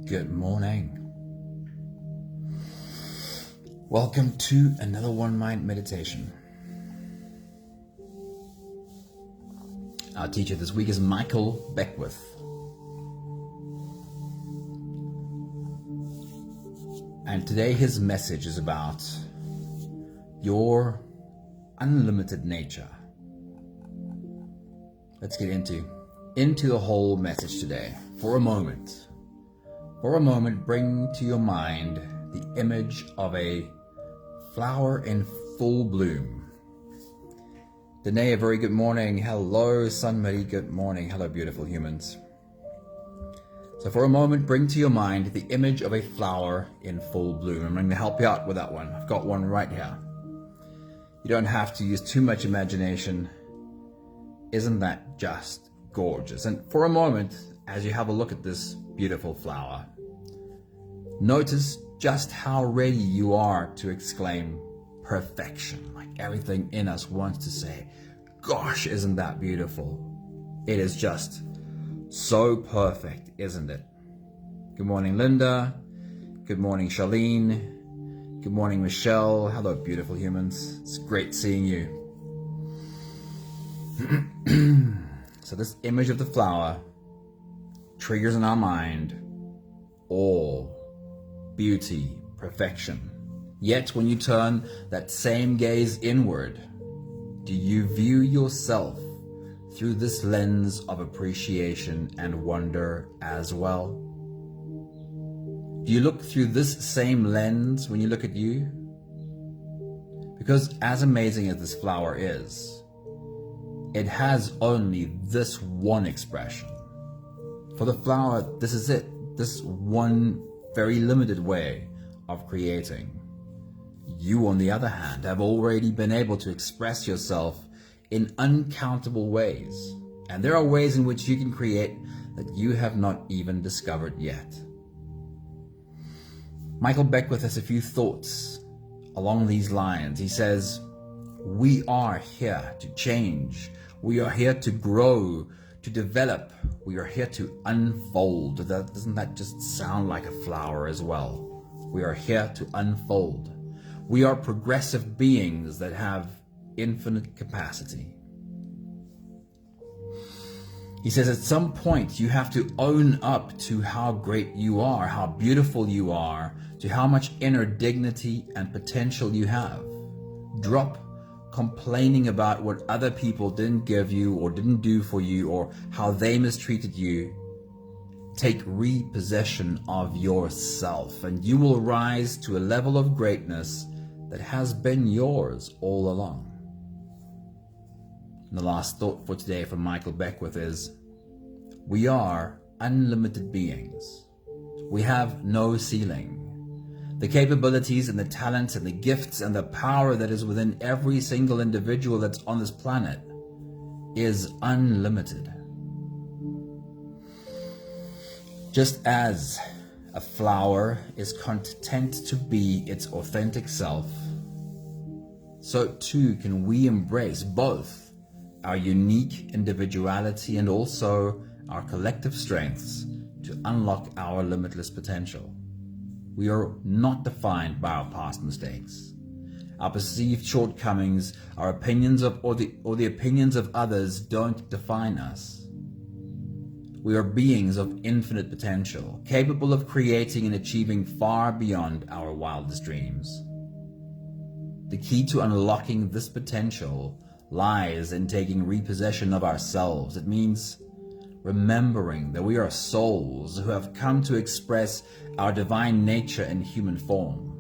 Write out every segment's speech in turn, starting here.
Good morning. Welcome to another One Mind meditation. Our teacher this week is Michael Beckwith. And today his message is about your unlimited nature. Let's get into the whole message today. For a moment, bring to your mind the image of a flower in full bloom. Danae, a very good morning. Hello, Sunmari, good morning. Hello, beautiful humans. So for a moment, bring to your mind the image of a flower in full bloom. I'm going to help you out with that one. I've got one right here. You don't have to use too much imagination. Isn't that just gorgeous? And for a moment, as you have a look at this beautiful flower, notice just how ready you are to exclaim perfection. Like everything in us wants to say, gosh, isn't that beautiful? It is just so perfect, isn't it? Good morning, Linda. Good morning, Charlene. Good morning, Michelle. Hello, beautiful humans. It's great seeing you. So this image of the flower triggers in our mind awe, beauty, perfection. Yet when you turn that same gaze inward, do you view yourself through this lens of appreciation and wonder as well? Do you look through this same lens when you look at you? Because as amazing as this flower is, it has only this one expression. For the flower, this is it. This one very limited way of creating. You, on the other hand, have already been able to express yourself in uncountable ways. And there are ways in which you can create that you have not even discovered yet. Michael Beckwith has a few thoughts along these lines. He says, we are here to change. We are here to grow, to develop. We are here to unfold. Doesn't that just sound like a flower as well? We are here to unfold. We are progressive beings that have infinite capacity. He says at some point you have to own up to how great you are, how beautiful you are, to how much inner dignity and potential you have. Drop complaining about what other people didn't give you or didn't do for you or how they mistreated you. Take repossession of yourself and you will rise to a level of greatness that has been yours all along. And the last thought for today from Michael Beckwith is, we are unlimited beings. We have no ceiling. The capabilities and the talents and the gifts and the power that is within every single individual that's on this planet is unlimited. Just as a flower is content to be its authentic self, so too can we embrace both our unique individuality and also our collective strengths to unlock our limitless potential. We are not defined by our past mistakes. Our perceived shortcomings, our opinions of or the opinions of others don't define us. We are beings of infinite potential, capable of creating and achieving far beyond our wildest dreams. The key to unlocking this potential lies in taking repossession of ourselves. It means remembering that we are souls who have come to express our divine nature in human form.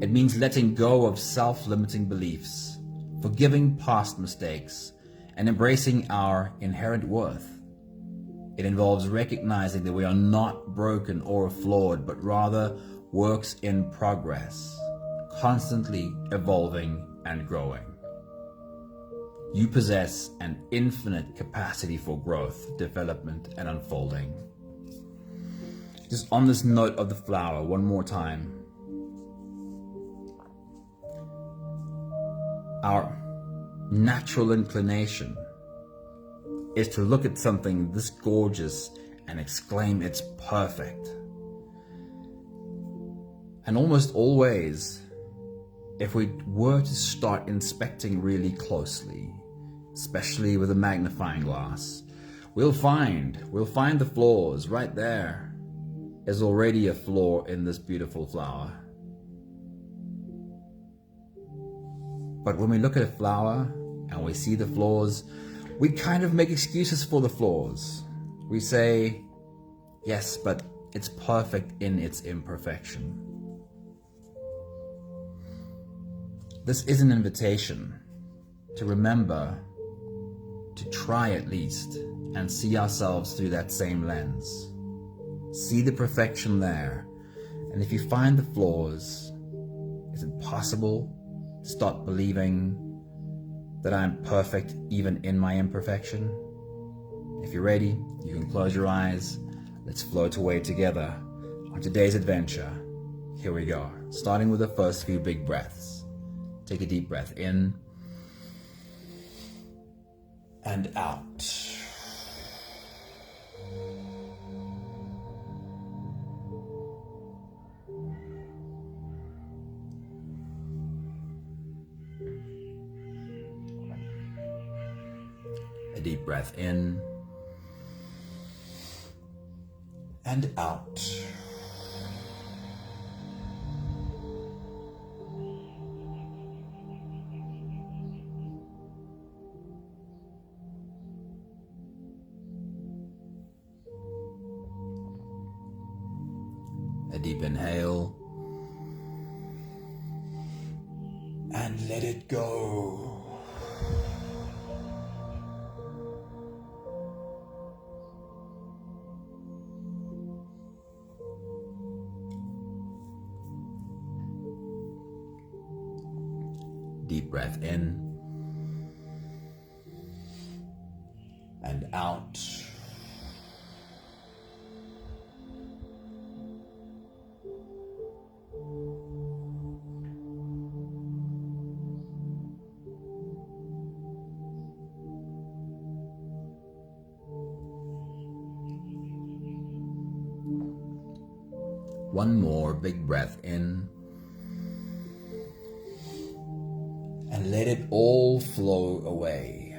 It means letting go of self-limiting beliefs, forgiving past mistakes, and embracing our inherent worth. It involves recognizing that we are not broken or flawed, but rather works in progress, constantly evolving and growing. You possess an infinite capacity for growth, development, and unfolding. Just on this note of the flower, one more time. Our natural inclination is to look at something this gorgeous and exclaim it's perfect. And almost always, if we were to start inspecting really closely, especially with a magnifying glass, we'll find the flaws. Right there is already a flaw in this beautiful flower. But when we look at a flower and we see the flaws, we kind of make excuses for the flaws. We say, yes, but it's perfect in its imperfection. This is an invitation to remember to try at least and see ourselves through that same lens. See the perfection there. And if you find the flaws, is it possible to start believing that I'm perfect even in my imperfection? If you're ready, you can close your eyes. Let's float away together on today's adventure. Here we go. Starting with the first few big breaths. Take a deep breath in and out. A deep breath in and out. A deep inhale and let it go. Deep breath in and out. One more big breath in and let it all flow away.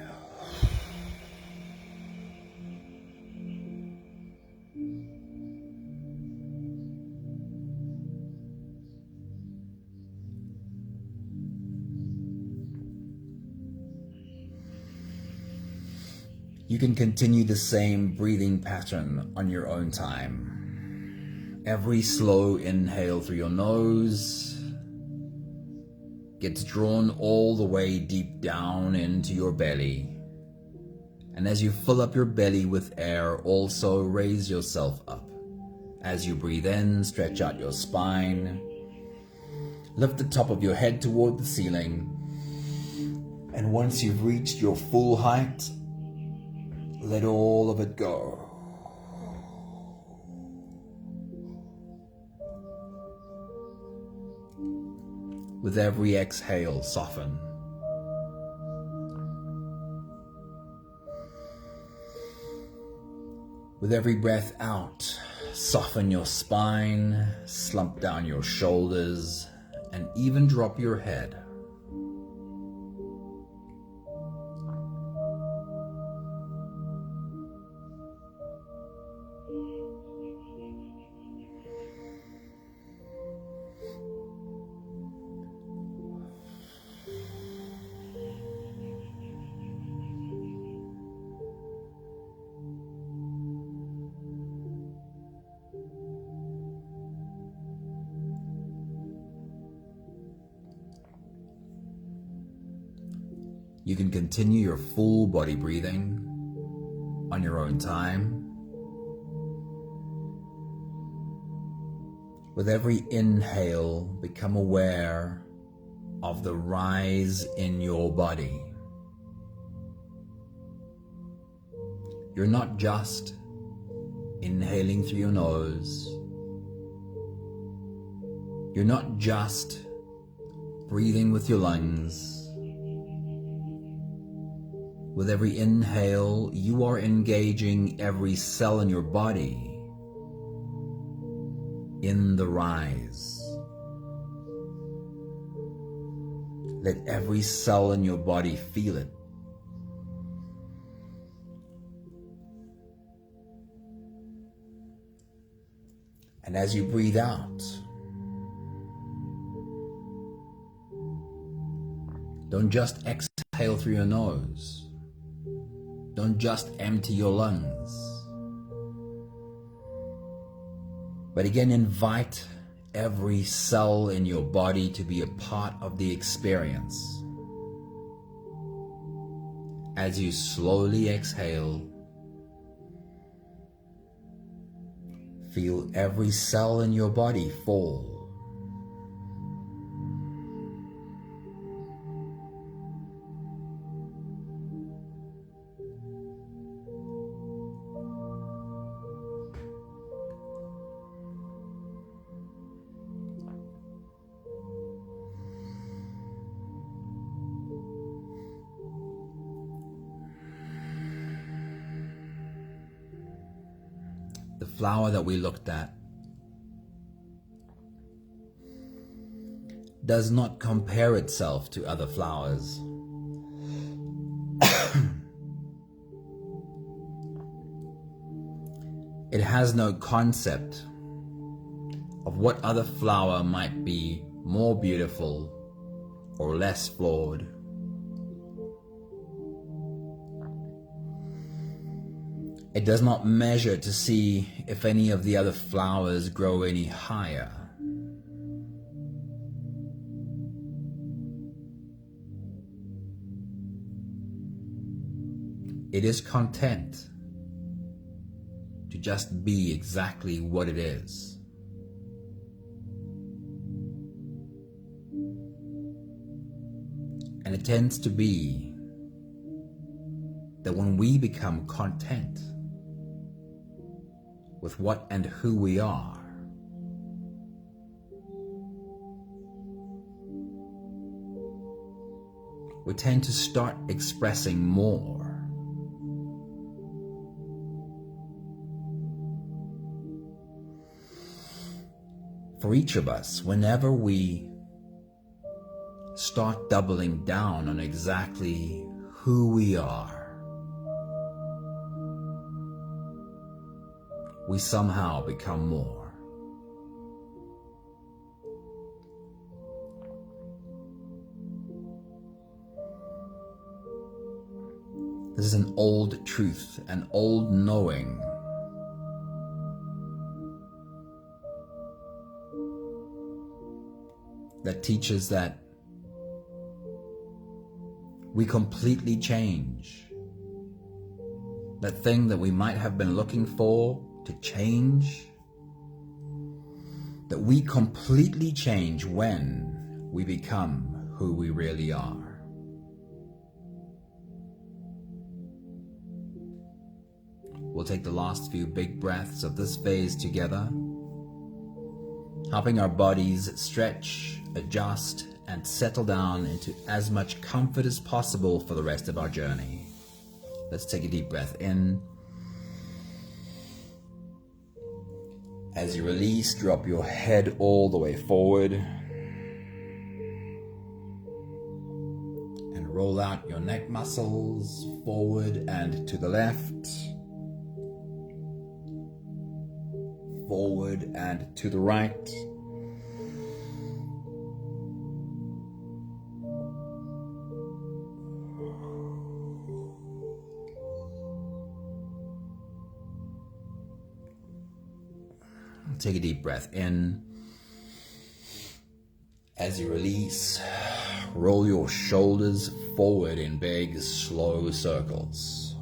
You can continue the same breathing pattern on your own time. Every slow inhale through your nose gets drawn all the way deep down into your belly. And as you fill up your belly with air, also raise yourself up. As you breathe in, stretch out your spine. Lift the top of your head toward the ceiling. And once you've reached your full height, let all of it go. With every exhale, soften. With every breath out, soften your spine, slump down your shoulders, and even drop your head. You can continue your full body breathing on your own time. With every inhale, become aware of the rise in your body. You're not just inhaling through your nose. You're not just breathing with your lungs. With every inhale, you are engaging every cell in your body in the rise. Let every cell in your body feel it. And as you breathe out, don't just exhale through your nose. Don't just empty your lungs. But again, invite every cell in your body to be a part of the experience. As you slowly exhale, feel every cell in your body fall. The flower that we looked at does not compare itself to other flowers. It has no concept of what other flower might be more beautiful or less flawed. It does not measure to see if any of the other flowers grow any higher. It is content to just be exactly what it is. And it tends to be that when we become content with what and who we are, we tend to start expressing more. For each of us, whenever we start doubling down on exactly who we are, we somehow become more. This is an old truth, an old knowing. That teaches that we completely change. That thing that we might have been looking for to change, that we completely change when we become who we really are. We'll take the last few big breaths of this phase together, helping our bodies stretch, adjust, and settle down into as much comfort as possible for the rest of our journey. Let's take a deep breath in. As you release, drop your head all the way forward and roll out your neck muscles forward and to the left, forward and to the right. Take a deep breath in. As you release, roll your shoulders forward in big, slow circles.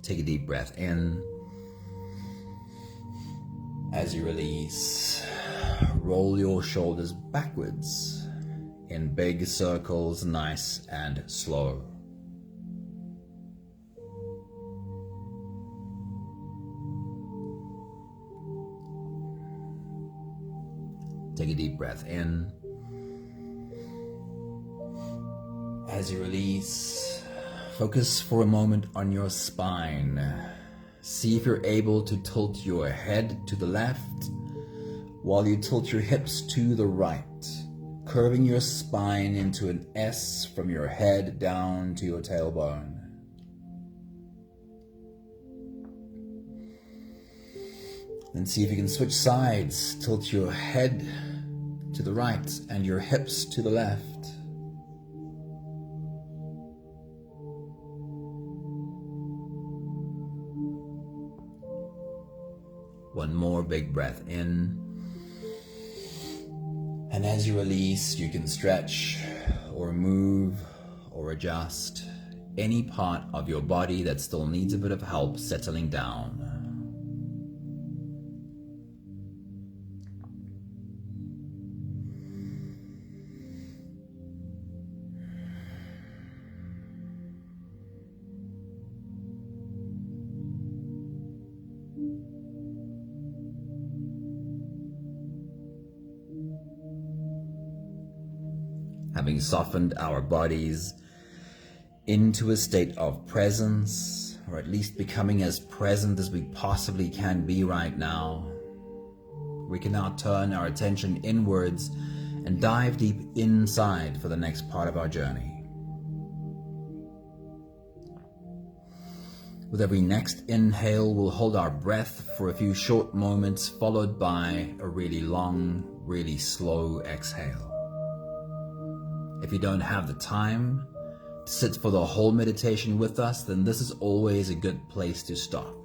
Take a deep breath in. As you release, roll your shoulders backwards in big circles, nice and slow. Take a deep breath in. As you release, focus for a moment on your spine. See if you're able to tilt your head to the left while you tilt your hips to the right, curving your spine into an S from your head down to your tailbone. Then see if you can switch sides, tilt your head to the right and your hips to the left. One more big breath in. And as you release, you can stretch or move or adjust any part of your body that still needs a bit of help settling down. Having softened our bodies into a state of presence, or at least becoming as present as we possibly can be right now, we can now turn our attention inwards and dive deep inside for the next part of our journey. With every next inhale, we'll hold our breath for a few short moments, followed by a really long, really slow exhale. If you don't have the time to sit for the whole meditation with us, then this is always a good place to stop.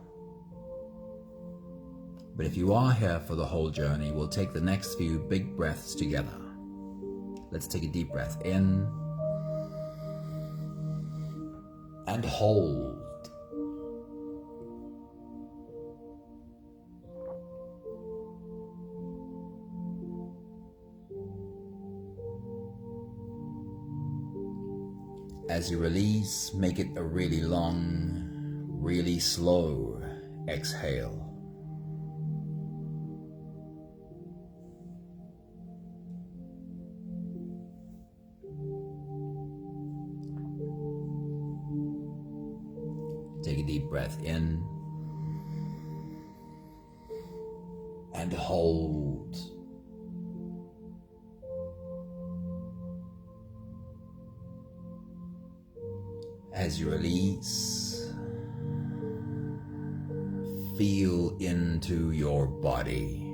But if you are here for the whole journey, we'll take the next few big breaths together. Let's take a deep breath in and hold. As you release, make it a really long, really slow exhale. Take a deep breath in and hold. As you release, feel into your body.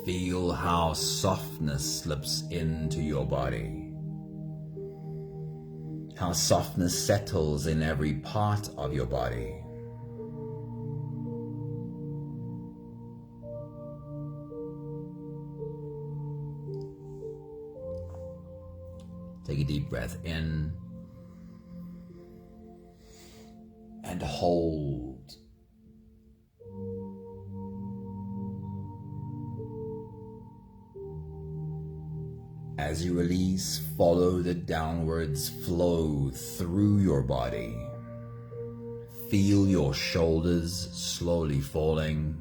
Feel how softness slips into your body. How softness settles in every part of your body. Take a deep breath in and hold. As you release, follow the downwards flow through your body. Feel your shoulders slowly falling.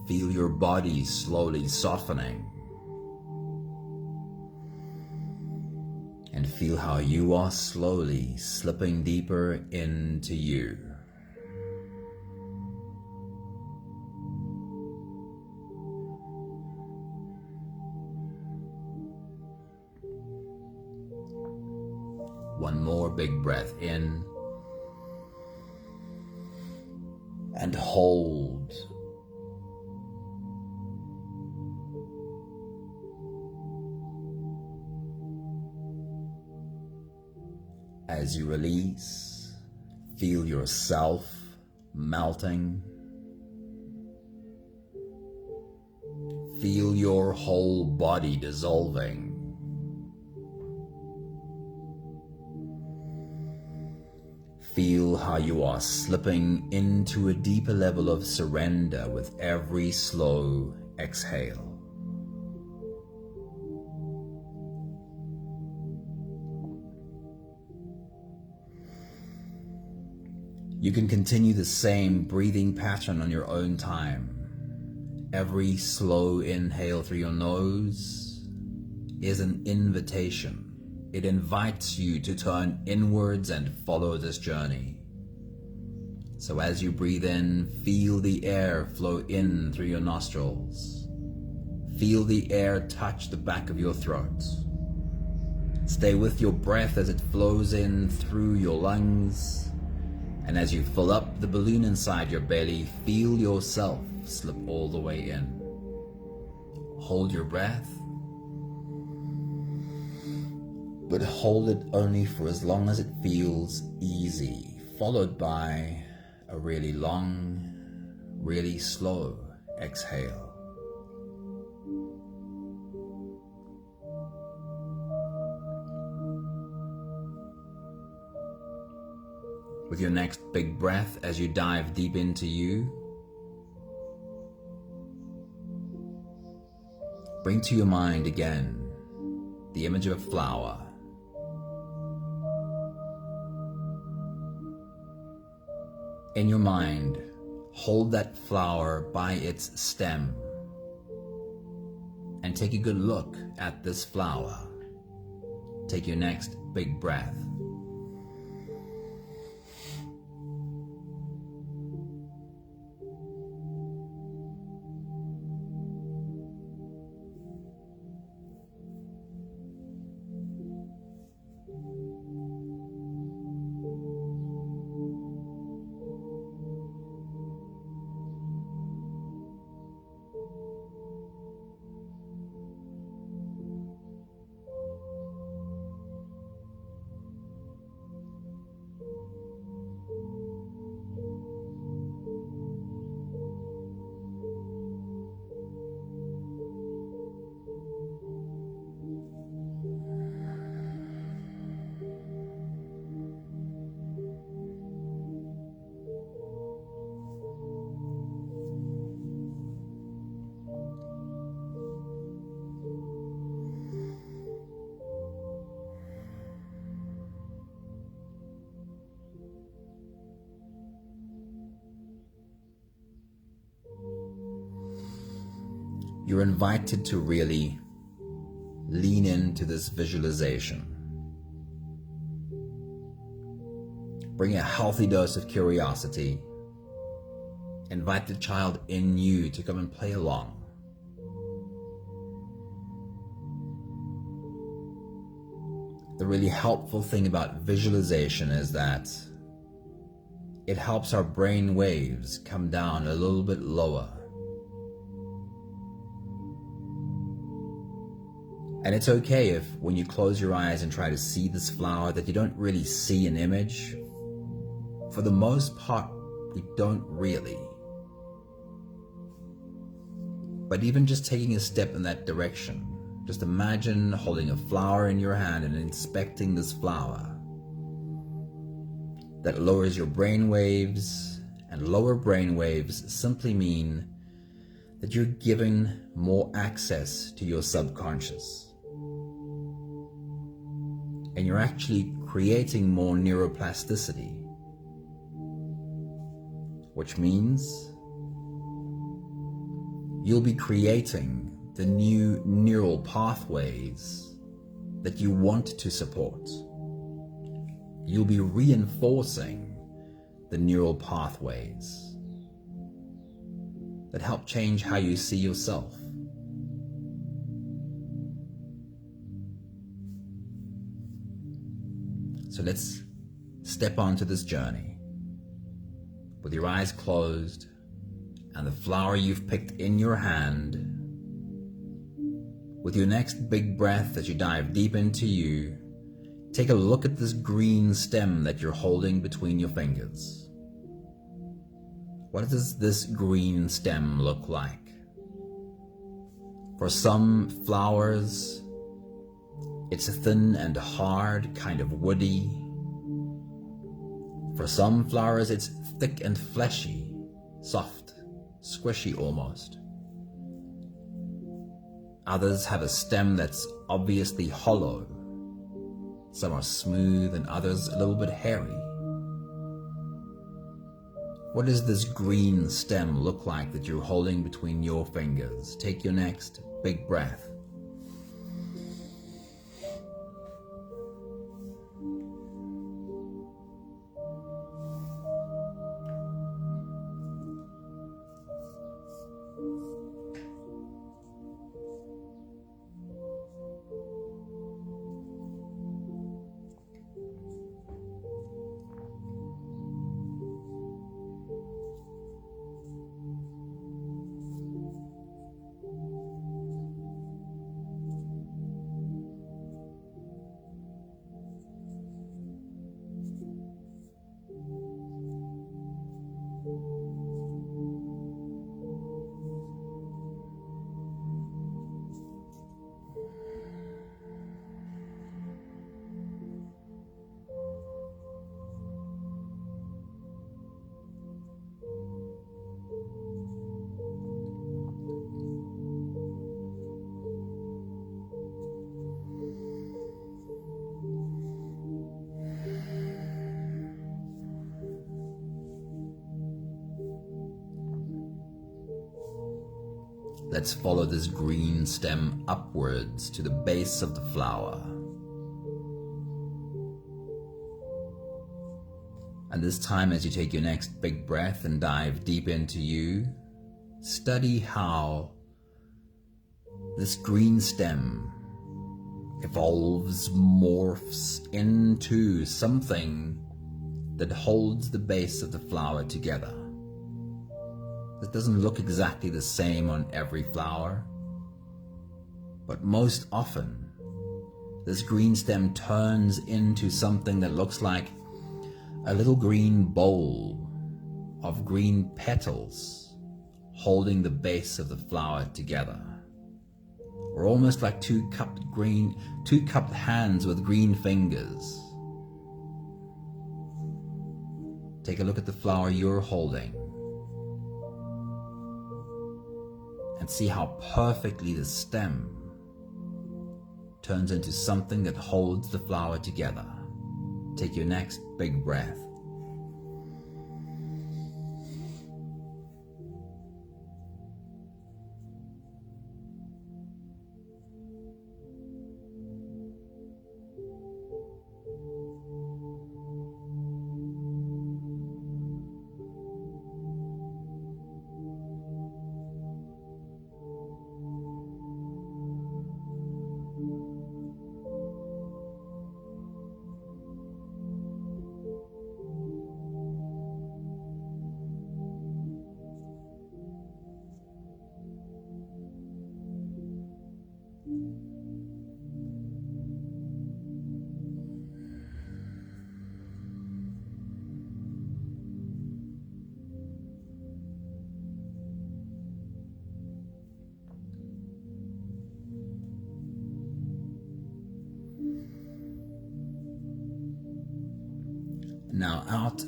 Feel your body slowly softening. And feel how you are slowly slipping deeper into you. One more big breath in and hold. As you release, feel yourself melting. Feel your whole body dissolving. Feel how you are slipping into a deeper level of surrender with every slow exhale. You can continue the same breathing pattern on your own time. Every slow inhale through your nose is an invitation. It invites you to turn inwards and follow this journey. So as you breathe in, feel the air flow in through your nostrils. Feel the air touch the back of your throat. Stay with your breath as it flows in through your lungs. And as you fill up the balloon inside your belly, feel yourself slip all the way in. Hold your breath, but hold it only for as long as it feels easy, followed by a really long, really slow exhale. With your next big breath, as you dive deep into you, bring to your mind again the image of a flower. In your mind, hold that flower by its stem and take a good look at this flower. Take your next big breath. You're invited to really lean into this visualization. Bring a healthy dose of curiosity. Invite the child in you to come and play along. The really helpful thing about visualization is that it helps our brain waves come down a little bit lower. And it's okay if, when you close your eyes and try to see this flower, that you don't really see an image. For the most part, we don't really. But even just taking a step in that direction, just imagine holding a flower in your hand and inspecting this flower. That lowers your brain waves, and lower brain waves simply mean that you're giving more access to your subconscious. And you're actually creating more neuroplasticity, which means you'll be creating the new neural pathways that you want to support. You'll be reinforcing the neural pathways that help change how you see yourself. So let's step onto this journey with your eyes closed and the flower you've picked in your hand. With your next big breath as you dive deep into you, take a look at this green stem that you're holding between your fingers. What does this green stem look like? For some flowers, it's thin and hard, kind of woody. For some flowers, it's thick and fleshy, soft, squishy almost. Others have a stem that's obviously hollow. Some are smooth and others a little bit hairy. What does this green stem look like that you're holding between your fingers? Take your next big breath. Let's follow this green stem upwards to the base of the flower. And this time, as you take your next big breath and dive deep into you, study how this green stem evolves, morphs into something that holds the base of the flower together. It doesn't look exactly the same on every flower, but most often this green stem turns into something that looks like a little green bowl of green petals holding the base of the flower together, or almost like two cupped hands with green fingers. Take a look at the flower you're holding and see how perfectly the stem turns into something that holds the flower together. Take your next big breath. Now out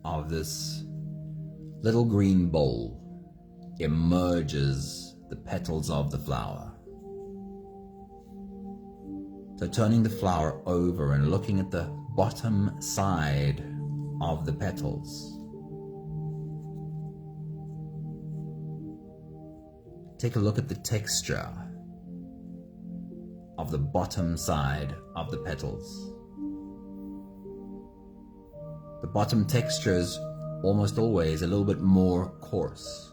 of this little green bowl emerges the petals of the flower. So turning the flower over and looking at the bottom side of the petals, take a look at the texture of the bottom side of the petals. The bottom texture is almost always a little bit more coarse.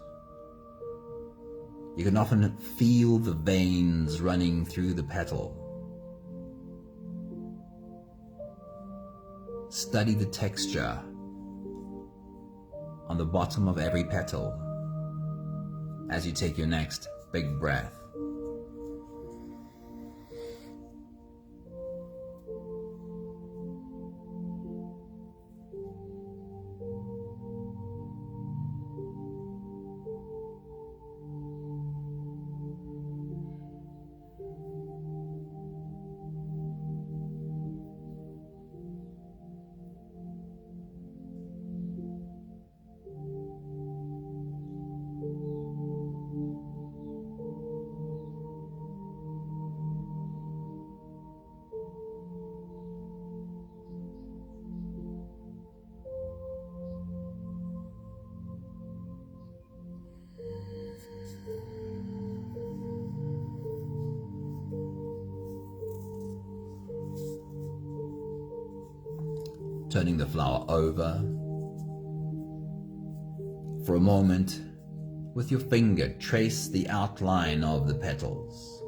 You can often feel the veins running through the petal. Study the texture on the bottom of every petal as you take your next big breath. Turning the flower over. For a moment, with your finger, trace the outline of the petals.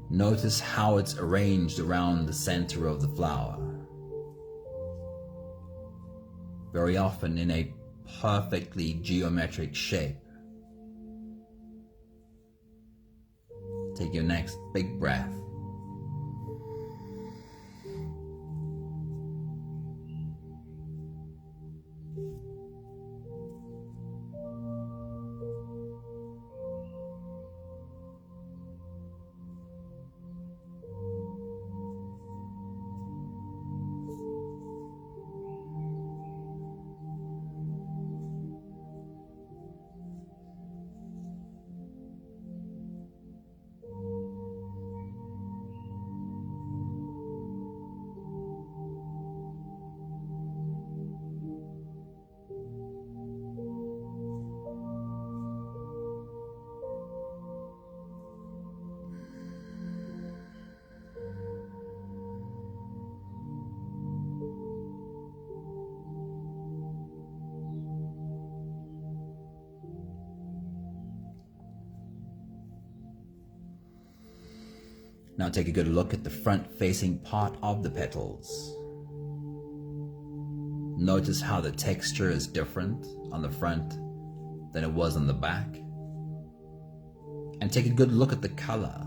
Notice how it's arranged around the center of the flower. Very often in a perfectly geometric shape. Take your next big breath. Now take a good look at the front-facing part of the petals. Notice how the texture is different on the front than it was on the back. And take a good look at the color.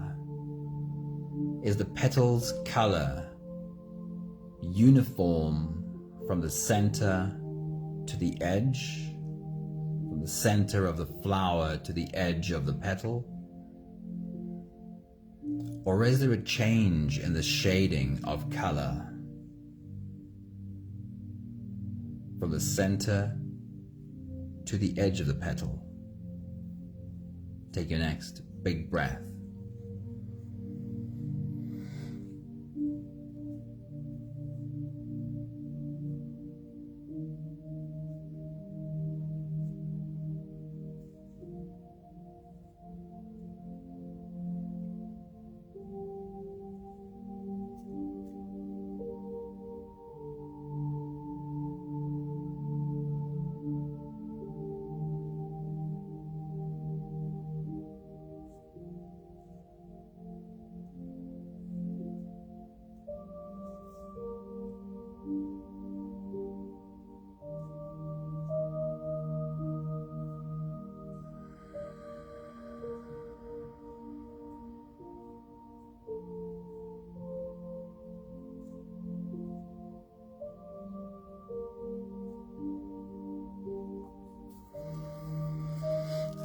Is the petals' color uniform from the center to the edge? From the center of the flower to the edge of the petal? Or is there a change in the shading of color from the center to the edge of the petal? Take your next big breath.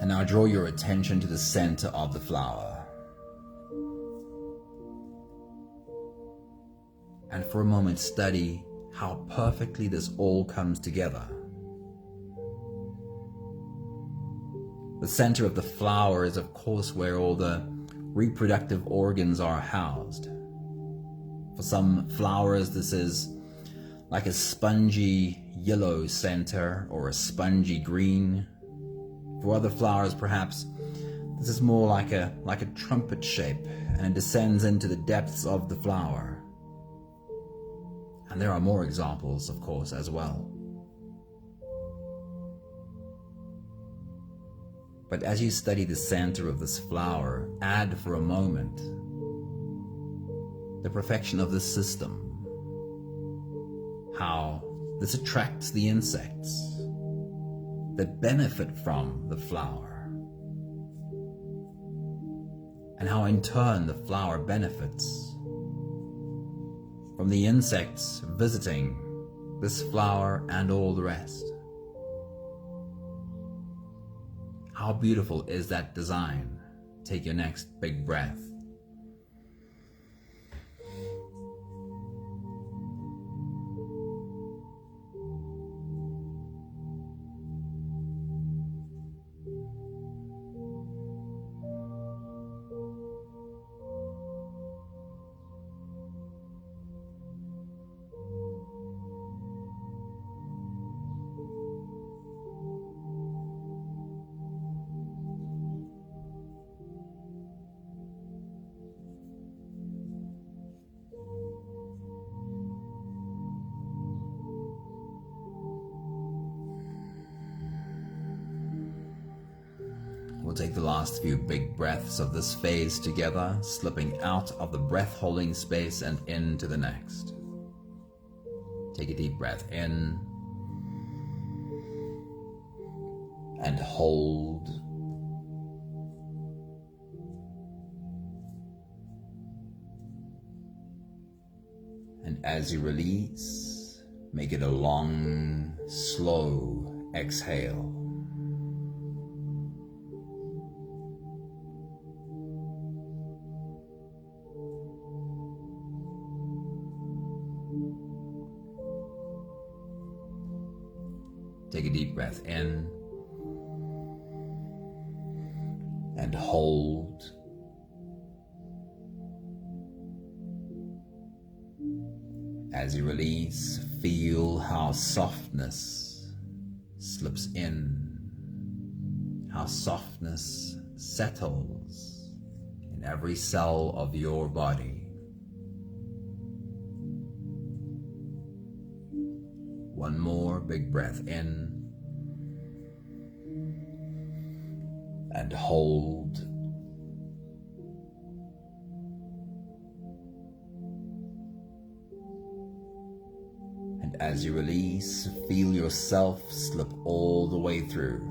And now draw your attention to the center of the flower. And for a moment study how perfectly this all comes together. The center of the flower is of course where all the reproductive organs are housed. For some flowers this is like a spongy yellow center or a spongy green. For other flowers, perhaps, this is more like a trumpet shape, and it descends into the depths of the flower. And there are more examples, of course, as well. But as you study the center of this flower, add for a moment the perfection of this system, how this attracts the insects that benefit from the flower, and how in turn the flower benefits from the insects visiting this flower and all the rest. How beautiful is that design? Take your next big breath. We'll take the last few big breaths of this phase together, slipping out of the breath-holding space and into the next. Take a deep breath in and hold. And as you release, make it a long, slow exhale. Take a deep breath in and hold. As you release, feel how softness slips in, how softness settles in every cell of your body. One more big breath in and hold. And as you release, feel yourself slip all the way through.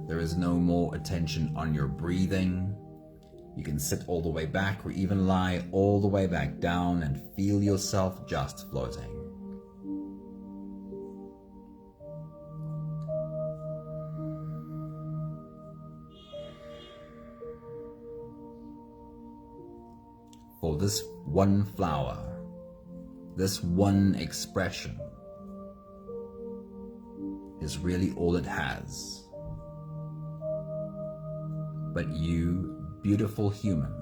There is no more attention on your breathing. You can sit all the way back or even lie all the way back down and feel yourself just floating. For this one flower, this one expression is really all it has. But you, beautiful human,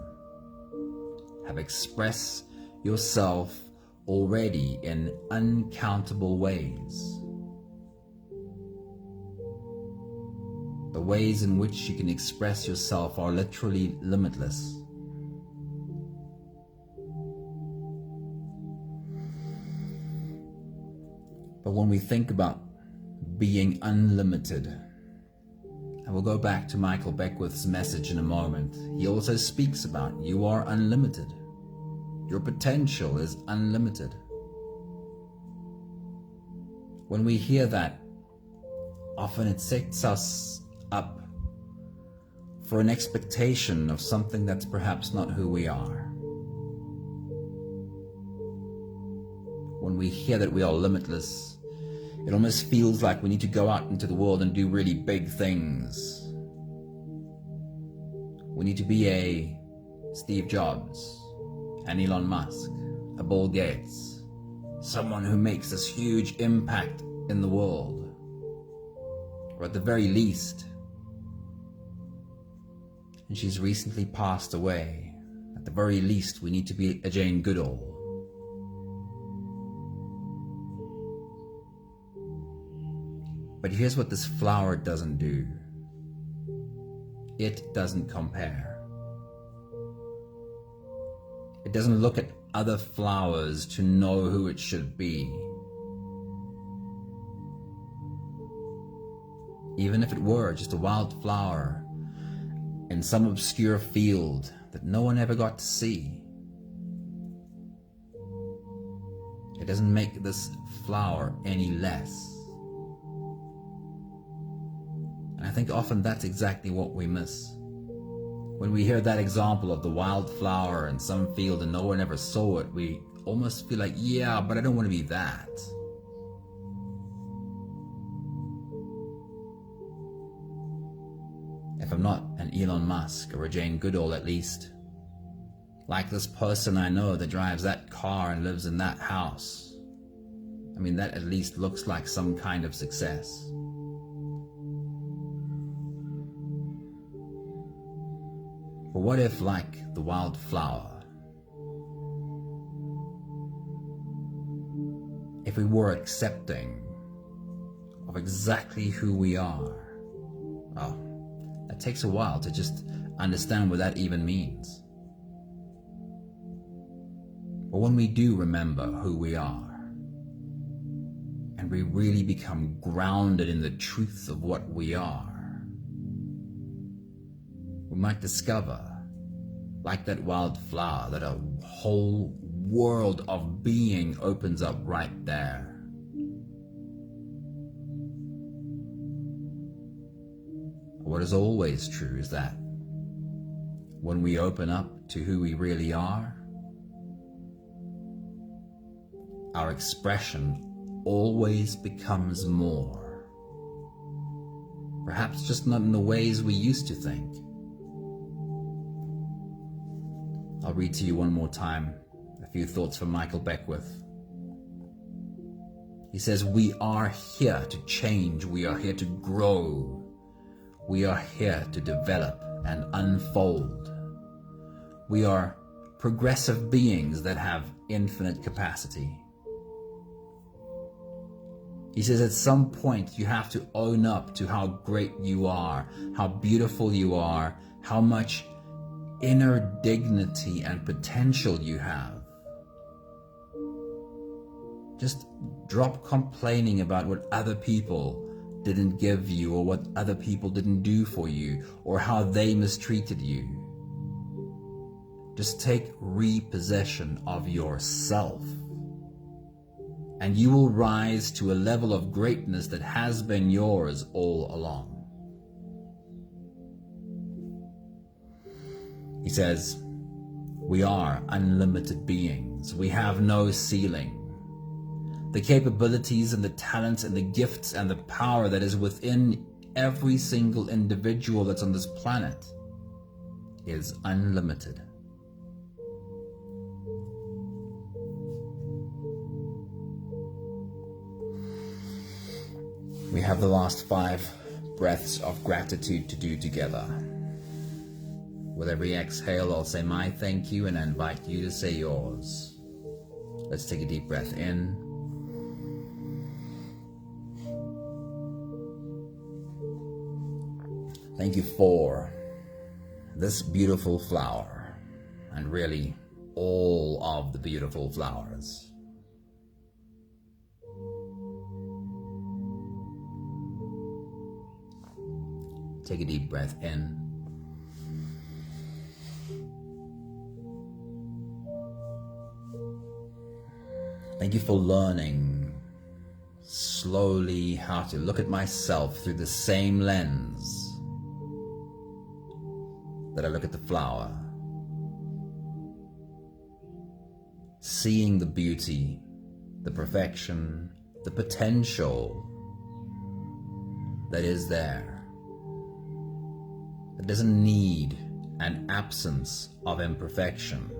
have expressed yourself already in uncountable ways. The ways in which you can express yourself are literally limitless. But when we think about being unlimited, and we'll go back to Michael Beckwith's message in a moment, he also speaks about you are unlimited. Your potential is unlimited. When we hear that, often it sets us up for an expectation of something that's perhaps not who we are. When we hear that we are limitless, it almost feels like we need to go out into the world and do really big things. We need to be a Steve Jobs, an Elon Musk, a Bill Gates, someone who makes this huge impact in the world. Or at the very least, and she's recently passed away, at the very least we need to be a Jane Goodall. But here's what this flower doesn't do. It doesn't compare. It doesn't look at other flowers to know who it should be. Even if it were just a wild flower in some obscure field that no one ever got to see, it doesn't make this flower any less. And I think often that's exactly what we miss. When we hear that example of the wildflower in some field and no one ever saw it, we almost feel like, yeah, but I don't want to be that. If I'm not an Elon Musk or a Jane Goodall, at least, like this person I know that drives that car and lives in that house, I mean, that at least looks like some kind of success. But what if, like the wildflower, if we were accepting of exactly who we are? Oh, that takes a while to just understand what that even means. But when we do remember who we are, and we really become grounded in the truth of what we are, we might discover, like that wildflower, that a whole world of being opens up right there. What is always true is that when we open up to who we really are, our expression always becomes more. Perhaps just not in the ways we used to think. I'll read to you one more time a few thoughts from Michael Beckwith. He says, we are here to change, we are here to grow, we are here to develop and unfold. We are progressive beings that have infinite capacity. He says at some point you have to own up to how great you are, how beautiful you are, how much inner dignity and potential you have. Just drop complaining about what other people didn't give you, or what other people didn't do for you, or how they mistreated you. Just take repossession of yourself, and you will rise to a level of greatness that has been yours all along. He says, we are unlimited beings. We have no ceiling. The capabilities and the talents and the gifts and the power that is within every single individual that's on this planet is unlimited. We have the last 5 breaths of gratitude to do together. With every exhale, I'll say my thank you and I invite you to say yours. Let's take a deep breath in. Thank you for this beautiful flower, and really all of the beautiful flowers. Take a deep breath in. Thank you for learning slowly how to look at myself through the same lens that I look at the flower. Seeing the beauty, the perfection, the potential that is there. It doesn't need an absence of imperfection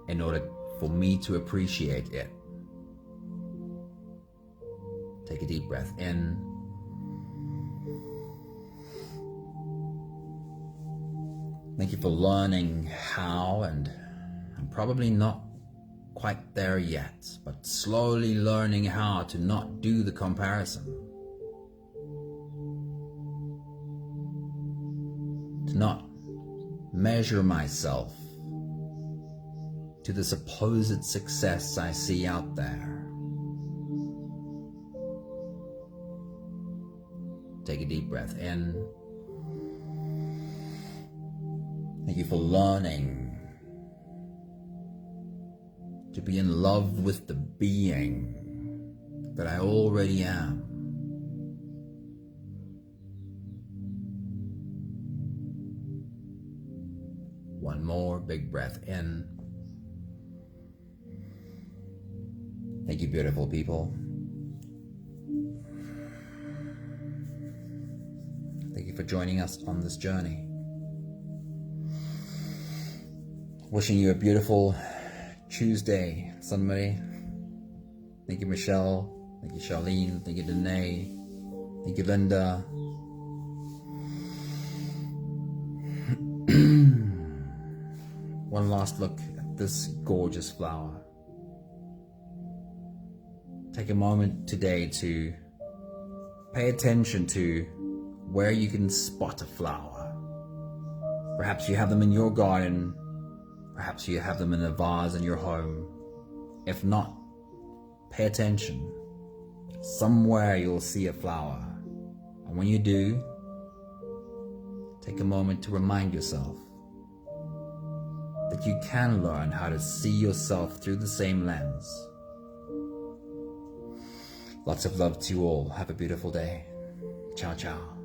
in order for me to appreciate it. Take a deep breath in. Thank you for learning how, and I'm probably not quite there yet, but slowly learning how to not do the comparison. To not measure myself to the supposed success I see out there. Take a deep breath in. Thank you for learning to be in love with the being that I already am. One more big breath in. Thank you, beautiful people. Thank you for joining us on this journey. Wishing you a beautiful Tuesday, Sunday. Thank you, Michelle. Thank you, Charlene. Thank you, Danae. Thank you, Linda. One last look at this gorgeous flower. Take a moment today to pay attention to where you can spot a flower. Perhaps you have them in your garden. Perhaps you have them in a vase in your home. If not, pay attention. Somewhere you'll see a flower. And when you do, take a moment to remind yourself that you can learn how to see yourself through the same lens. Lots of love to you all. Have a beautiful day. Ciao, ciao.